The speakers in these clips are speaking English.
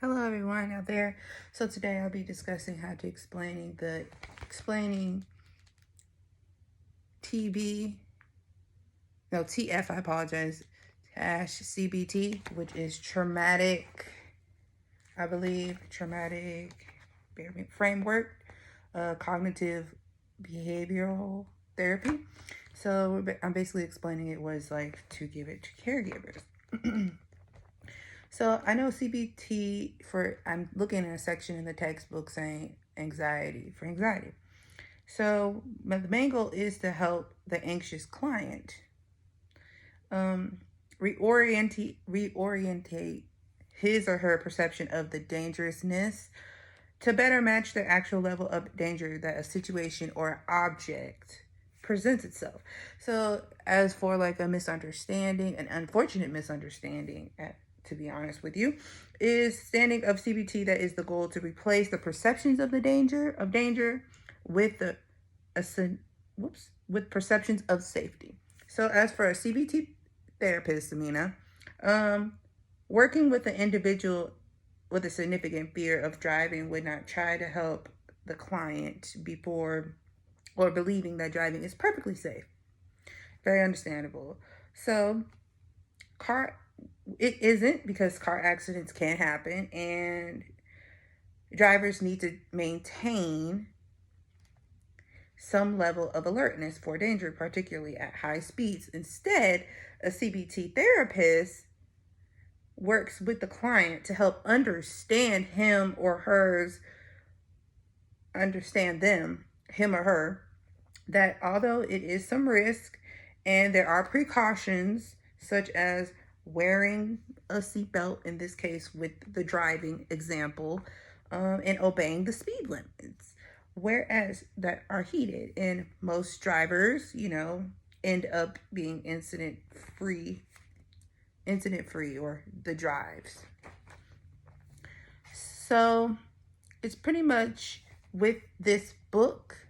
Hello everyone out there. So today I'll be discussing how to explaining TF, I apologize, -CBT, which is traumatic framework, cognitive behavioral therapy. So I'm basically explaining it was like to give it to caregivers. So I know CBT I'm looking at a section in the textbook saying anxiety. So the main goal is to help the anxious client reorientate his or her perception of the dangerousness to better match the actual level of danger that a situation or object presents itself. So as for like an unfortunate misunderstanding, to be honest with you, is standing of CBT that is the goal to replace the perceptions of danger with with perceptions of safety. So as for a CBT therapist, Amina, working with an individual with a significant fear of driving would not try to help the client before or believing that driving is perfectly safe. Very understandable. So it isn't, because car accidents can happen and drivers need to maintain some level of alertness for danger, particularly at high speeds. Instead, a CBT therapist works with the client to help understand him or her, that although it is some risk and there are precautions such as wearing a seatbelt, in this case with the driving example, and obeying the speed limits, whereas that are heeded, and most drivers, end up being incident free or the drives. So it's pretty much with this book,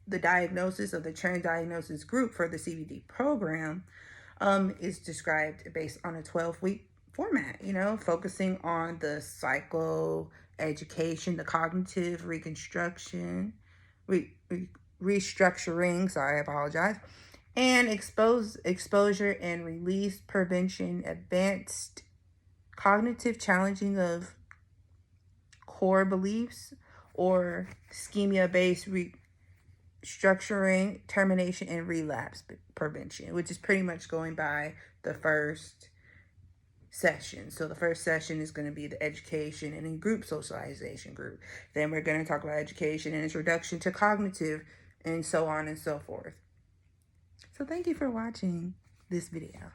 the diagnosis of the trained diagnosis group for the CBT program is described based on a 12-week format, focusing on the psychoeducation, the cognitive restructuring, and exposure and release prevention, advanced cognitive challenging of core beliefs, or schema-based restructuring, termination, and relapse prevention, which is pretty much going by the first session. So the first session is going to be the education and in group socialization group. Then we're going to talk about education and introduction to cognitive, and so on and so forth. So thank you for watching this video.